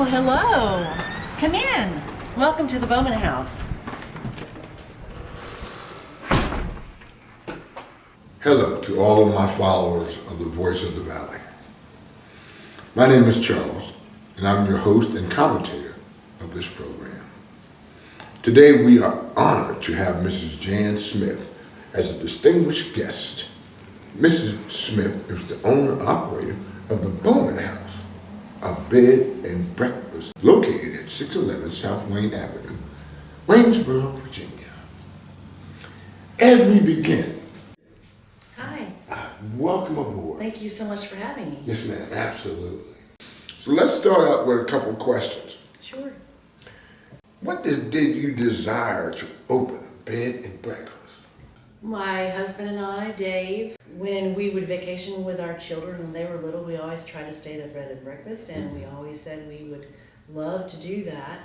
Well, hello. Come in. Welcome to the Bowman House. Hello to all of my followers of the Voice of the Valley. My name is Charles, and I'm your host and commentator of this program. Today we are honored to have Mrs. Jan Smith as a distinguished guest. Mrs. Smith is the owner-operator of the Bowman House, a bed and breakfast located at 611 South Wayne Avenue, Waynesboro, Virginia. As we begin, Hi. welcome aboard. Thank you so much for having me. Yes, ma'am, absolutely. So let's start out with a couple questions. Sure. What did you desire to open a bed and breakfast? My husband and I, Dave, when we would vacation with our children when they were little, we always tried to stay at a bed and breakfast, and we always said we would love to do that.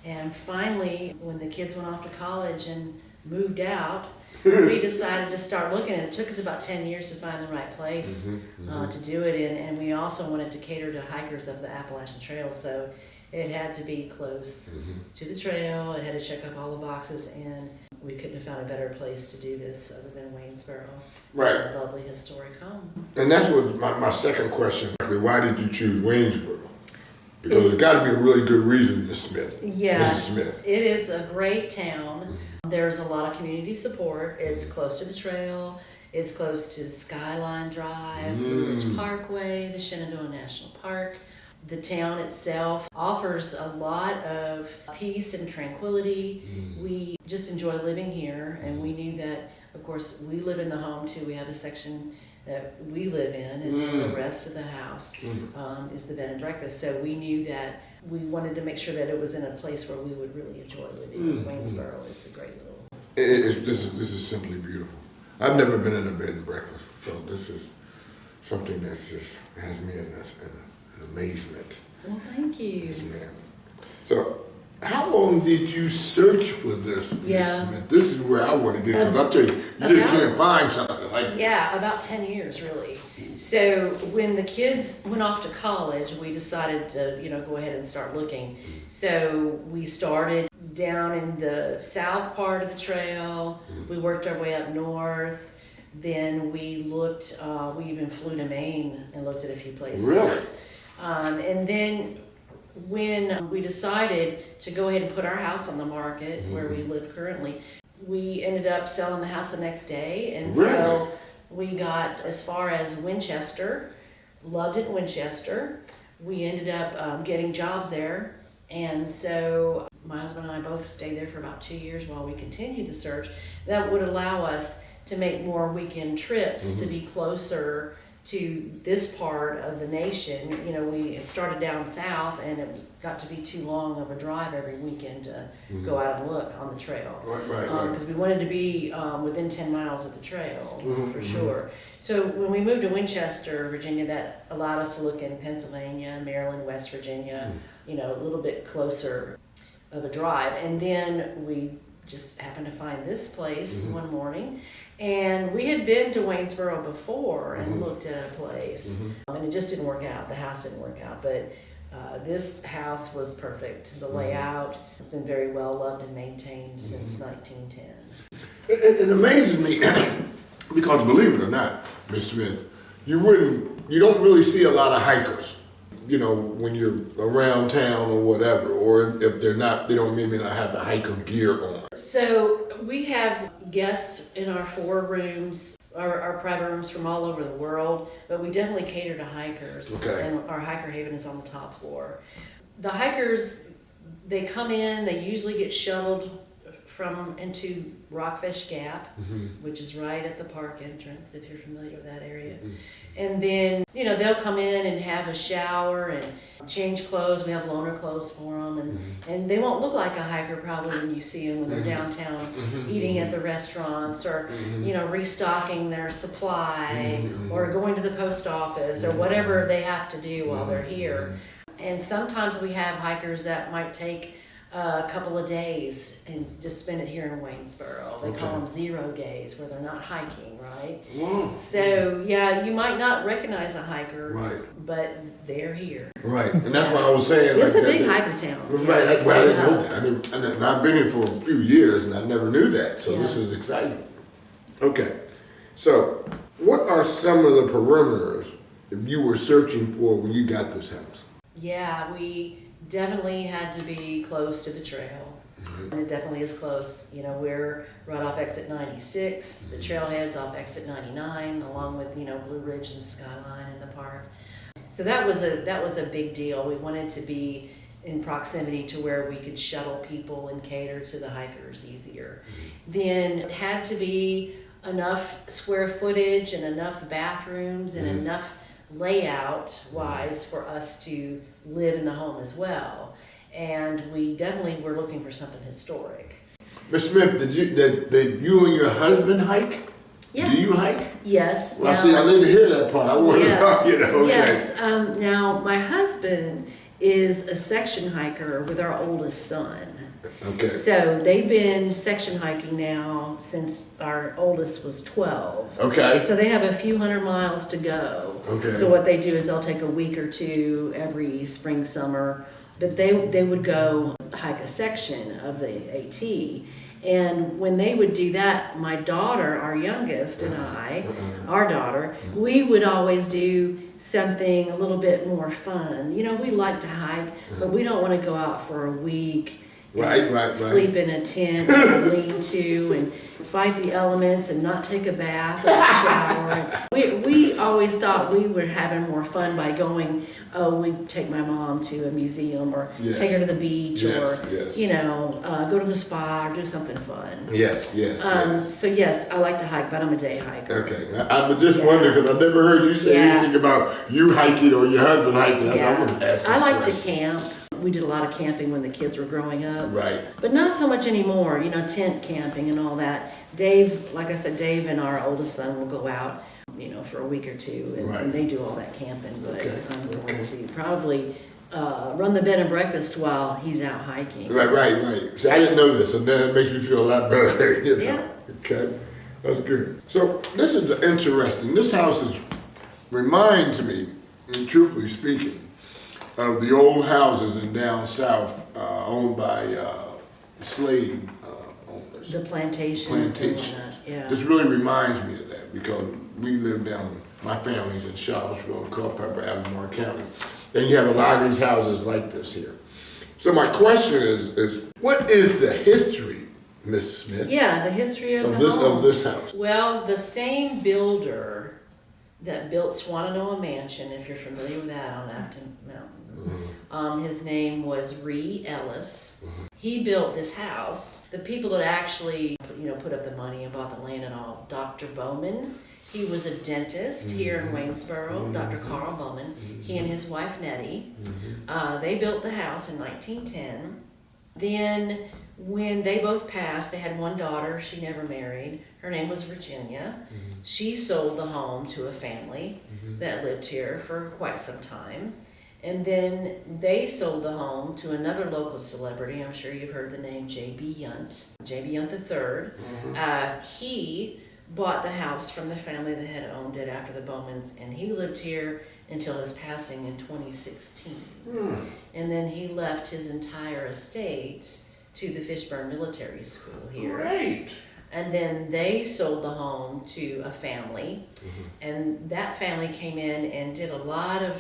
And finally, when the kids went off to college and moved out, we decided to start looking. And it took us about 10 years to find the right place to do it in, and we also wanted to cater to hikers of the Appalachian Trail, so it had to be close to the trail. It had to check up all the boxes, and we couldn't have found a better place to do this other than Waynesboro. Right. A lovely historic home. And that was my second question. Why did you choose Waynesboro? Because there's got to be a really good reason, Ms. Smith. Yeah, Mrs. Smith. it is a great town. There's a lot of community support. It's close to the trail. It's close to Skyline Drive, Blue Ridge Parkway, the Shenandoah National Park. The town itself offers a lot of peace and tranquility. We just enjoy living here, and we knew that, of course, we live in the home too. We have a section that we live in, and then the rest of the house is the bed and breakfast. So we knew that we wanted to make sure that it was in a place where we would really enjoy living. Waynesboro is a great little... This is simply beautiful. I've never been in a bed and breakfast, so this is something that just has me in amazement. Well, thank you. Yes, ma'am. So, how long did you search for this? Yeah. Smith? This is where I want to get, because I'll tell you, you just can't find something like this. Yeah, about 10 years, really. So when the kids went off to college, we decided to, go ahead and start looking. So we started down in the south part of the trail. We worked our way up north. Then we looked, we even flew to Maine and looked at a few places. Really? And then when we decided to go ahead and put our house on the market where we live currently, we ended up selling the house the next day. And so we got as far as Winchester, loved it in Winchester. We ended up getting jobs there. And so my husband and I both stayed there for about 2 years while we continued the search. That would allow us to make more weekend trips to be closer to this part of the nation. We started down south, and it got to be too long of a drive every weekend to go out and look on the trail. Right. Because we wanted to be within 10 miles of the trail, for sure. So when we moved to Winchester, Virginia, that allowed us to look in Pennsylvania, Maryland, West Virginia, a little bit closer of a drive. And then we just happened to find this place one morning. And we had been to Waynesboro before and looked at a place, and it just didn't work out. The house didn't work out, but this house was perfect. The layout has been very well loved and maintained since 1910. It amazes me because, believe it or not, Ms. Smith, you don't really see a lot of hikers, when you're around town or whatever, or if they're not, they don't maybe not have the hiker gear on. So we have guests in our 4 rooms, our private rooms from all over the world, but we definitely cater to hikers. Okay. And our hiker haven is on the top floor. The hikers, they come in, they usually get shuttled into Rockfish Gap, which is right at the park entrance, if you're familiar with that area. And then, they'll come in and have a shower and change clothes. We have loaner clothes for them, and they won't look like a hiker probably when you see them when they're downtown eating at the restaurants or, restocking their supply or going to the post office or whatever they have to do while they're here. And sometimes we have hikers that might take a couple of days and just spend it here in Waynesboro. They call Okay. them 0 days, where they're not hiking, right? Wow. So yeah, you might not recognize a hiker, Right. but they're here. Right, and that's what I was saying. It's like a big that, hiker town. Right, that's why I didn't know that. And I've been here for a few years and I never knew that, so this Yeah. is exciting. Okay, so what are some of the perimeters that you were searching for when you got this house? Yeah, we definitely had to be close to the trail. And it definitely is close. You know, we're right off exit 96. The trailhead's off exit 99, along with, you know, Blue Ridge and Skyline in the park. So that was a big deal. We wanted to be in proximity to where we could shuttle people and cater to the hikers easier. Then it had to be enough square footage and enough bathrooms and enough layout wise for us to live in the home as well. And we definitely were looking for something historic. Ms. Smith, did you and your husband hike? Yeah. Do you hike? Yes. Well, see, I didn't hear that part. I wanted Yes. to, you know, okay. Yes. Now, my husband is a section hiker with our oldest son. Okay. So they've been section hiking now since our oldest was 12. Okay. So they have a few hundred miles to go. Okay. So what they do is they'll take a week or two every spring, summer, but they would go hike a section of the AT. And when they would do that, my daughter, our youngest, and I, our daughter, we would always do something a little bit more fun. You know, we like to hike, but we don't want to go out for a week and Right. sleep in a tent and lean-to and fight the elements and not take a bath or a shower. We always thought we were having more fun by going, we'd take my mom to a museum or Yes. take her to the beach Yes, or, yes. you know, go to the spa or do something fun. Yes, yes. So yes, I like to hike, but I'm a day hiker. Okay, I was just wondering because I never heard you say Yeah. anything about you hiking or your husband hiking. I Yeah. want to ask this I like to question. camp. We did a lot of camping when the kids were growing up. Right. But not so much anymore, you know, tent camping and all that. Dave, like I said, Dave and our oldest son will go out, you know, for a week or two, and, Right. and they do all that camping. But Okay, I'm going okay. to probably run the bed and breakfast while he's out hiking. Right. See, I didn't know this, and then it makes me feel a lot better. You know? Yeah. Okay, that's good. So this is interesting. This house reminds me, and truthfully speaking, of the old houses in down south owned by slave owners. The plantations. Plantation. And, yeah. This really reminds me of that because we live down, my family's in Charlottesville, Culpeper, Albemarle County. And you have a lot of these houses like this here. So my question is what is the history, Ms. Smith, Yeah, the history of the this home. of this house? Well, the same builder that built Swananoa Mansion, if you're familiar with that on Afton Mountain, his name was Ree Ellis. He built this house. The people that actually, you know, put up the money and bought the land and all, Dr. Bowman. He was a dentist here in Waynesboro, Dr. Carl Bowman. He and his wife Nettie. They built the house in 1910. Then when they both passed, they had one daughter. She never married. Her name was Virginia. She sold the home to a family that lived here for quite some time. And then they sold the home to another local celebrity. I'm sure you've heard the name J.B. Yunt. J.B. Yunt III. He bought the house from the family that had owned it after the Bowmans, and he lived here until his passing in 2016. And then he left his entire estate to the Fishburne Military School here. Great. And then they sold the home to a family, and that family came in and did a lot of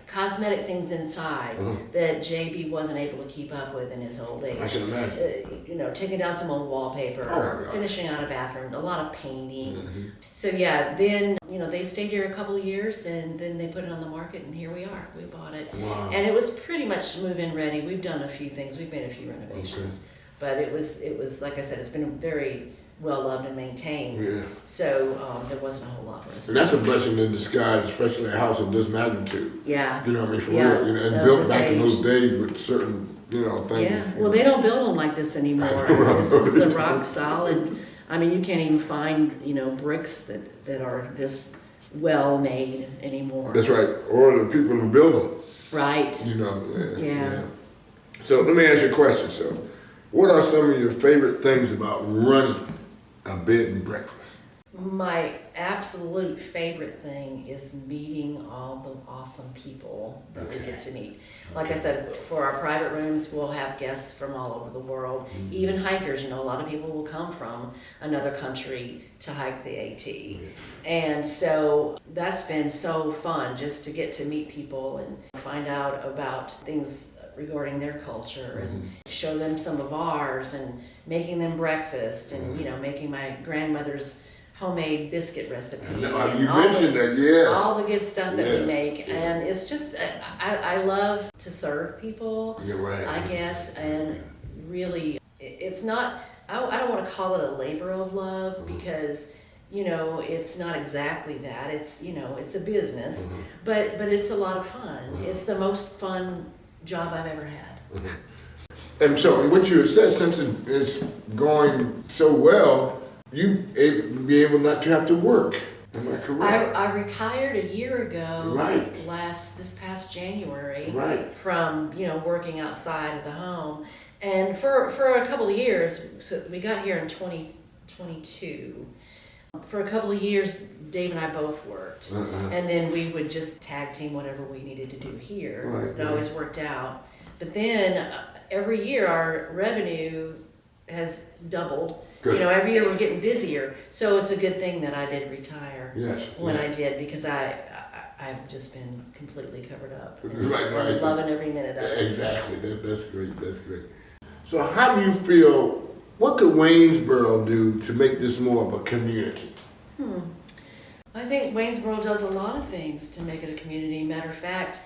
cosmetic things inside that JB wasn't able to keep up with in his old age. I can imagine. You know, taking down some old wallpaper, Oh my gosh. finishing out a bathroom, a lot of painting. So yeah, then, you know, they stayed here a couple of years and then they put it on the market and here we are. We bought it. Wow. And it was pretty much move-in ready. We've done a few things. We've made a few renovations. But it was, like I said, it's been very well loved and maintained. Yeah. So there wasn't a whole lot for us. And that's a blessing in disguise, especially a house of this magnitude. Yeah. You know what I mean? For Yeah. real. You know, and Of built this back in those age. days with certain, you know, Yeah, things. well, they don't build them like this anymore. This is a rock solid. I mean, you can't even find, you know, bricks that are this well made anymore. That's right. Or the people who build them, Right. you know. Yeah. So let me ask you a question. So what are some of your favorite things about running a bed and breakfast? My absolute favorite thing is meeting all the awesome people that we get to meet. Like I said, for our private rooms, we'll have guests from all over the world, even hikers. You know, a lot of people will come from another country to hike the AT. And so that's been so fun just to get to meet people and find out about things regarding their culture and show them some of ours and making them breakfast and, you know, making my grandmother's homemade biscuit recipe. You mentioned that, yes. All the good stuff that we make. And it's just, I love to serve people, I guess, and really, it's not, I don't want to call it a labor of love because, you know, it's not exactly that. It's, you know, it's a business, but it's a lot of fun. It's the most fun job I've ever had. And so what you have said, since it's going so well, you be able not to have to work. Am I correct? I retired a year ago, this past January, from, you know, working outside of the home. And for a couple of years, so we got here in 2022. For a couple of years, Dave and I both worked. And then we would just tag team whatever we needed to do here. It always worked out. But then every year our revenue has doubled. Good. You know, every year we're getting busier. So it's a good thing that I did retire when I did, because I've just been completely covered up. And I'm loving every minute of it. Exactly. That's great. That's great. So how do you feel, what could Waynesboro do to make this more of a community? I think Waynesboro does a lot of things to make it a community. Matter of fact,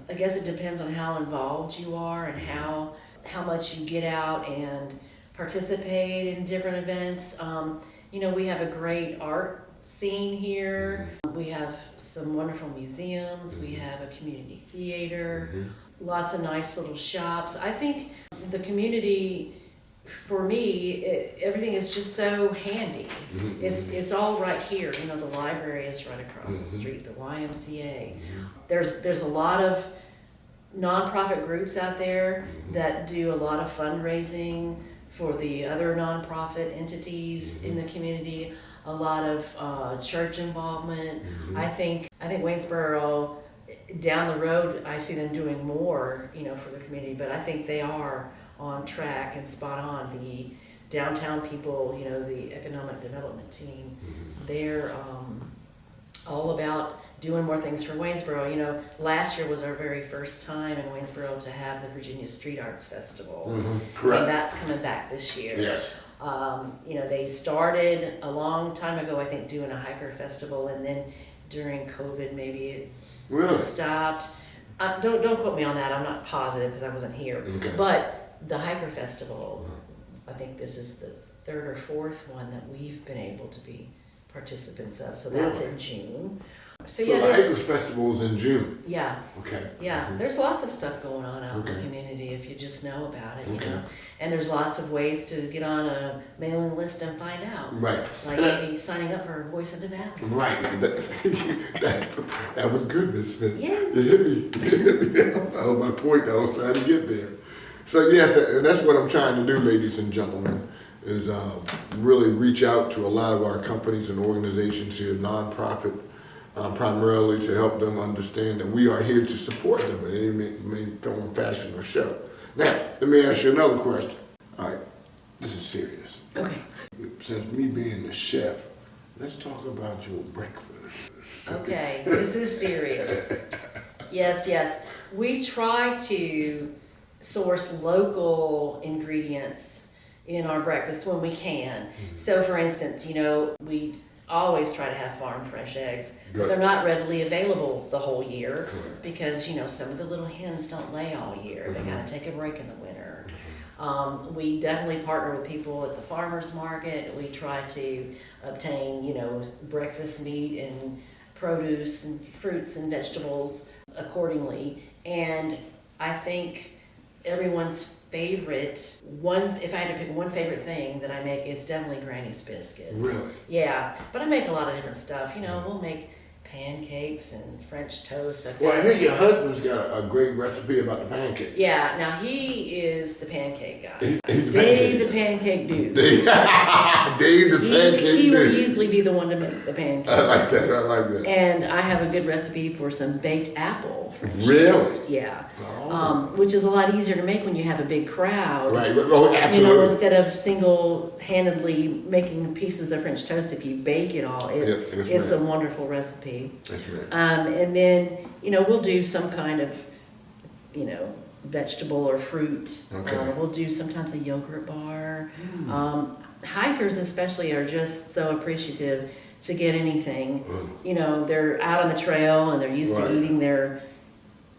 I guess it depends on how involved you are and how much you get out and participate in different events. You know, we have a great art scene here. We have some wonderful museums. We have a community theater, lots of nice little shops. I think the community, for me, everything is just so handy. It's all right here. You know, the library is right across the street, the YMCA. There's a lot of nonprofit groups out there that do a lot of fundraising for the other nonprofit entities in the community, a lot of church involvement. I think Waynesboro, down the road, I see them doing more, you know, for the community, but I think they are on track and spot on. The downtown people, you know, the economic development team, they're all about doing more things for Waynesboro. You know, last year was our very first time in Waynesboro to have the Virginia Street Arts Festival. Correct. And that's coming back this year. Yes. You know, they started a long time ago, I think, doing a hiker festival, and then during COVID, maybe it stopped. Don't quote me on that. I'm not positive because I wasn't here. But the hiker festival, I think this is the third or fourth one that we've been able to be participants of. So that's in June. So the Hikers Festival is in June. Yeah. Okay. Yeah, there's lots of stuff going on out in the community if you just know about it, you know. And there's lots of ways to get on a mailing list and find out. Like maybe signing up for Voice of the Valley. That was good, Miss Smith. Yeah. You hit me. That was my point I was trying to get there. So yes, and that's what I'm trying to do, ladies and gentlemen, is really reach out to a lot of our companies and organizations here, nonprofit, primarily to help them understand that we are here to support them in any form, fashion, or show. Now, let me ask you another question. All right, this is serious. Okay. Since me being the chef, let's talk about your breakfast. Okay, this is serious. Yes. We try to source local ingredients in our breakfast when we can. So for instance, you know, we always try to have farm fresh eggs. But they're not readily available the whole year because, you know, some of the little hens don't lay all year. They gotta take a break in the winter. We definitely partner with people at the farmer's market. We try to obtain, you know, breakfast meat and produce and fruits and vegetables accordingly. And I think everyone's favorite if I had to pick one favorite thing that I make, it's definitely Granny's biscuits. Really? Yeah, but I make a lot of different stuff. You know, we'll make pancakes and French toast. Well, I hear your husband's got a great recipe about the pancakes. Yeah, now he is the pancake guy. He's Dave the pancake dude. Dave the pancake He will dude. usually be the one to make the pancakes. I like that. And I have a good recipe for some baked apple French Really? toast. Yeah. Which is a lot easier to make when you have a big crowd. Right, oh, absolutely. You know, instead of single-handedly making pieces of French toast, if you bake it all, it's a wonderful recipe. That's right. And then, we'll do some kind of, vegetable or fruit. Okay. We'll do sometimes a yogurt bar. Hikers especially are just so appreciative to get anything. They're out on the trail and they're used to eating their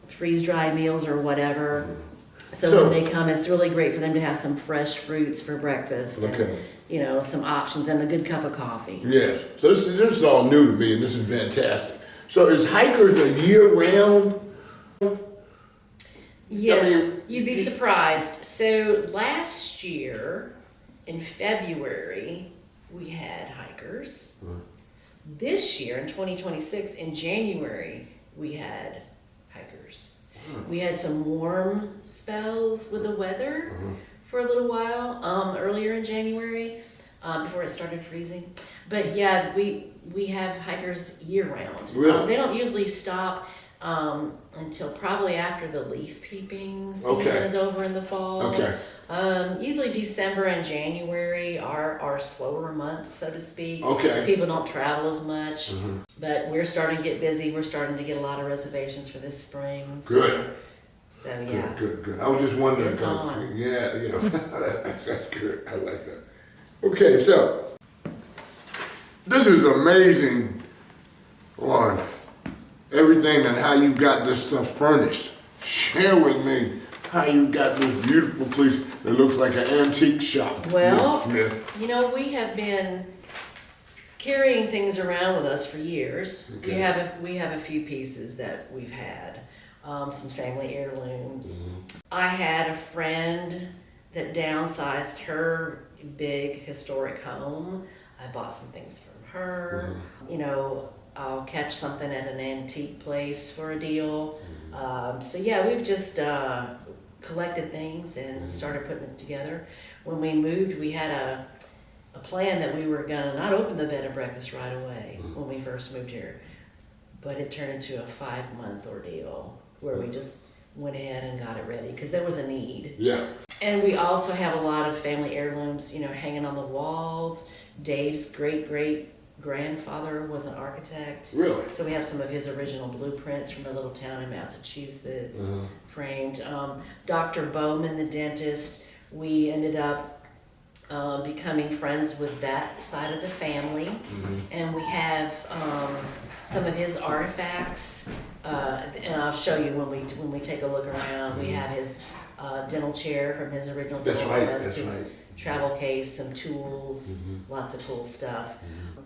freeze-dried meals or whatever. So when they come, it's really great for them to have some fresh fruits for breakfast. Okay. And, some options and a good cup of coffee. Yes. So this is all new to me, and this is fantastic. So is hikers a year-round? Yes, you'd be surprised. So last year, in February, we had hikers. This year, in 2026, in January, we had hikers. We had some warm spells with the weather for a little while, earlier in January, before it started freezing. But yeah, we have hikers year-round. Really? They don't usually stop until probably after the leaf peeping season is over in the fall. Okay. Usually December and January are slower months, so to speak. Okay. People don't travel as much, but we're starting to get busy. We're starting to get a lot of reservations for this spring. Good. So yeah. Good. I was just wondering. It's on. Yeah. That's good. I like that. Okay, so this is amazing on everything and how you got this stuff furnished. Share with me how you got this beautiful place that looks like an antique shop, Well, Miss Smith. we have been carrying things around with us for years. Okay. We have a few pieces that we've had, some family heirlooms. I had a friend that downsized her big historic home. I bought some things from her. I'll catch something at an antique place for a deal. So yeah, we've just collected things and started putting it together. When we moved, we had a plan that we were gonna not open the bed and breakfast right away when we first moved here, but it turned into a 5-month ordeal where we just went ahead and got it ready because there was a need. Yeah. And we also have a lot of family heirlooms, hanging on the walls. Dave's great-great-grandfather was an architect. Really? So we have some of his original blueprints from a little town in Massachusetts framed. Dr. Bowman, the dentist, we ended up becoming friends with that side of the family. And we have some of his artifacts, and I'll show you when we take a look around. We have his dental chair from his original dental office, his travel case, some tools, lots of cool stuff.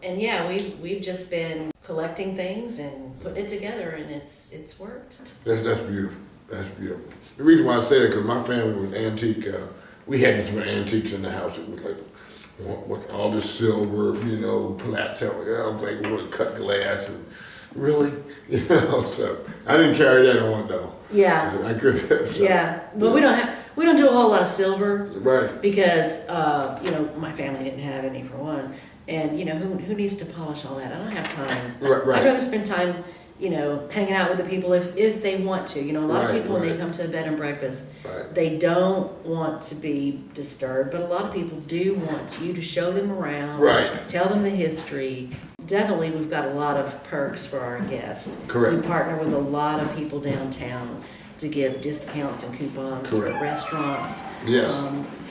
And yeah, we've just been collecting things and putting it together, and it's worked. That's beautiful. That's beautiful. The reason why I say that because my family was antique. We had some antiques in the house. It was like all this silver, plateau. I was like, what cut glass and really, So I didn't carry that on though. Yeah. I could have. So, yeah, but we don't do a whole lot of silver. Right. Because my family didn't have any for one, and who needs to polish all that? I don't have time. Right. I'd rather spend time hanging out with the people if they want to. A lot of people when they come to a bed and breakfast, they don't want to be disturbed, but a lot of people do want you to show them around, tell them the history. Definitely, we've got a lot of perks for our guests. Correct. We partner with a lot of people downtown to give discounts and coupons for restaurants,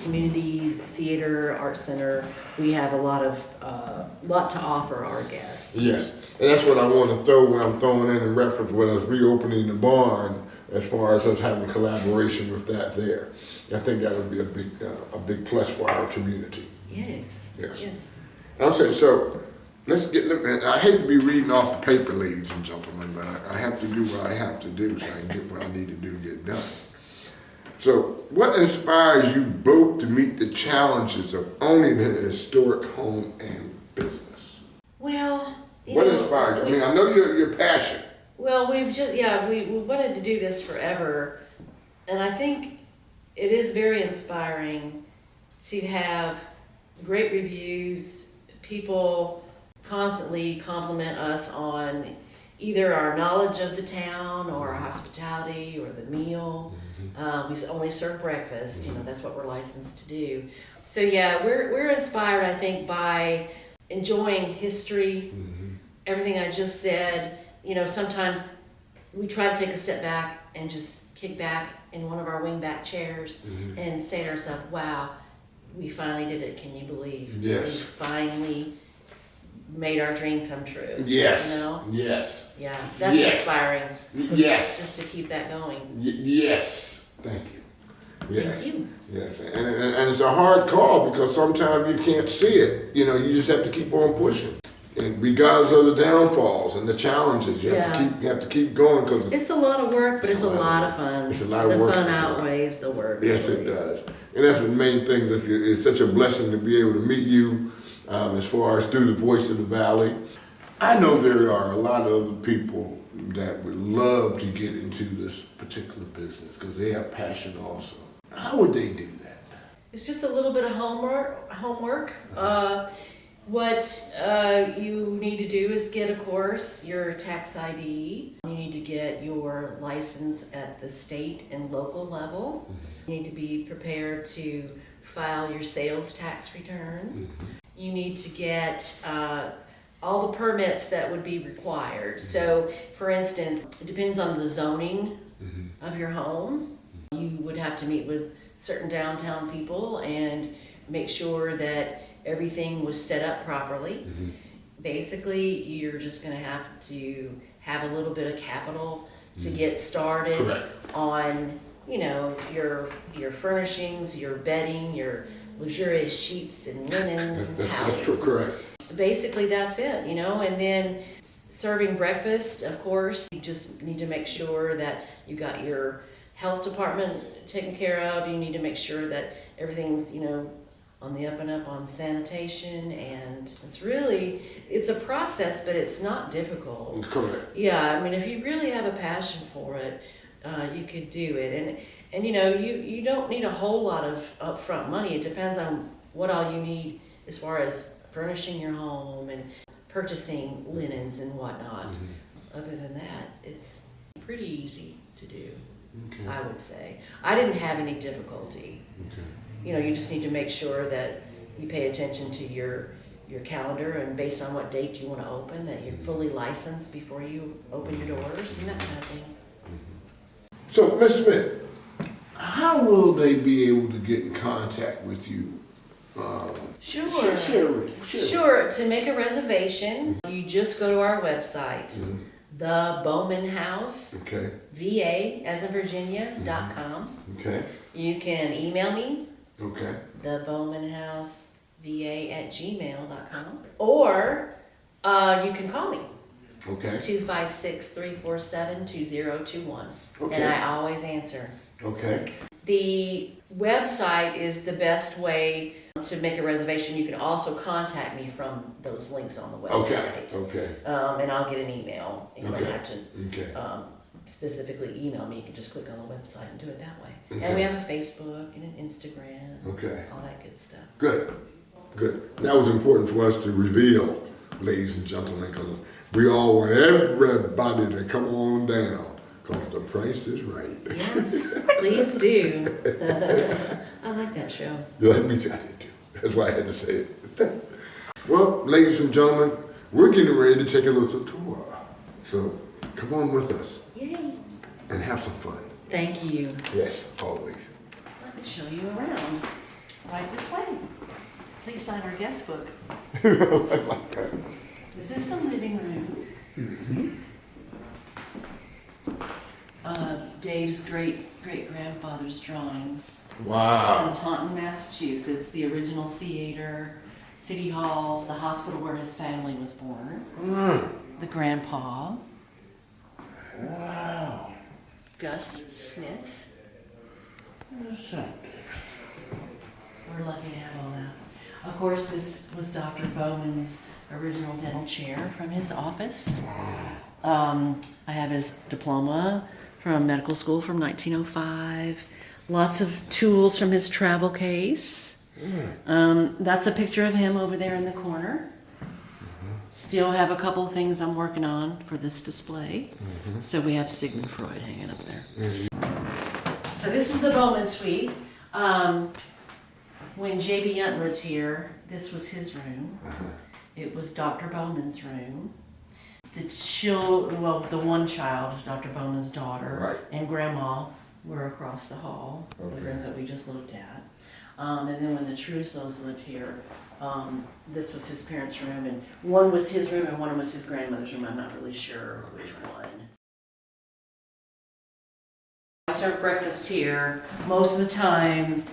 community theater, art center. We have a lot to offer our guests. Yes, and that's what I want to throw when I'm throwing in reference when I was reopening the barn, as far as us having collaboration with that there. I think that would be a big plus for our community. Yes. I'll say so. I hate to be reading off the paper, ladies and gentlemen, but I have to do what I have to do so I can get what I need to do get done. So, what inspires you both to meet the challenges of owning an historic home and business? Well, What inspired you? I mean, I know your passion. Well, we wanted to do this forever, and I think it is very inspiring to have great reviews. People constantly compliment us on either our knowledge of the town or our hospitality or the meal. We only serve breakfast, that's what we're licensed to do. So yeah, we're inspired, I think, by enjoying history, everything I just said. Sometimes we try to take a step back and just kick back in one of our wingback chairs and say to ourselves, wow, we finally did it. Can you believe? Yes. We finally made our dream come true. Yes. Yes. Yeah, that's inspiring. Yes. Just to keep that going. Yes. Thank you. Yes. Thank you. Yes. And it's a hard call because sometimes you can't see it. You just have to keep on pushing. And regardless of the downfalls and the challenges, you have to keep going because it's a lot of work, but it's a lot of fun. It's a lot of work. The fun outweighs the work. Yes, it does. And that's the main thing. It's such a blessing to be able to meet you as far as through the Voice of the Valley. I know there are a lot of other people that would love to get into this particular business because they have passion also. How would they do that? It's just a little bit of homework. What you need to do is get, of course, your tax ID. You need to get your license at the state and local level. You need to be prepared to file your sales tax returns. You need to get all the permits that would be required. So, for instance, it depends on the zoning of your home. You would have to meet with certain downtown people and make sure that everything was set up properly. Basically, you're just going to have to have a little bit of capital to get started on, your furnishings, your bedding, your luxurious sheets and linens and towels. That's correct. Basically, that's it, and then serving breakfast, of course. You just need to make sure that you got your health department taken care of. You need to make sure that everything's, on the up and up on sanitation, and it's a process, but it's not difficult. Correct. Yeah, if you really have a passion for it, you could do it, and you don't need a whole lot of upfront money. It depends on what all you need as far as furnishing your home and purchasing linens and whatnot. Other than that, it's pretty easy to do. I would say. I didn't have any difficulty. You just need to make sure that you pay attention to your calendar and based on what date you want to open, that you're fully licensed before you open your doors and that kind of thing. So, Ms. Smith, how will they be able to get in contact with you? Sure. To make a reservation, you just go to our website, the Bowman House, VA as in Virginia.com. You can email me, the Bowman House VA at gmail.com, or you can call me, 256-347-2021, and I always answer. The website is the best way to make a reservation. You can also contact me from those links on the website. And I'll get an email. You don't have to specifically email me. You can just click on the website and do it that way. And we have a Facebook and an Instagram. All that good stuff. Good. That was important for us to reveal, ladies and gentlemen, because we all want everybody to come on down. Because the price is right. Yes, please do. I like that show. Let me tell you too. That's why I had to say it. Well, ladies and gentlemen, we're getting ready to take a little tour. So come on with us. Yay. And have some fun. Thank you. Yes, always. Let me show you around. Right this way. Please sign our guest book. This is the living room. Dave's great-grandfather's drawings. Wow. In Taunton, Massachusetts, the original theater, City Hall, the hospital where his family was born. The grandpa. Wow. Gus Smith. We're lucky to have all that. Of course, this was Dr. Bowman's original dental chair from his office. I have his diploma from medical school from 1905. Lots of tools from his travel case. That's a picture of him over there in the corner. Still have a couple of things I'm working on for this display. So we have Sigmund Freud hanging up there. So this is the Bowman suite. When J.B. Yunt lived here, this was his room. It was Dr. Bowman's room. The one child, Dr. Bowman's daughter, and Grandma were across the hall, the rooms that we just looked at. And then when the Truslows lived here, this was his parents' room, and one was his room and one was his grandmother's room. I'm not really sure which one. I serve breakfast here. Most of the time,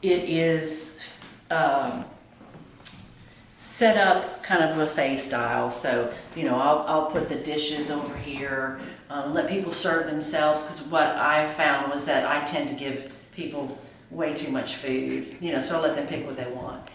it is set up kind of buffet style. So, I'll put the dishes over here, let people serve themselves, because what I found was that I tend to give people way too much food, so I'll let them pick what they want.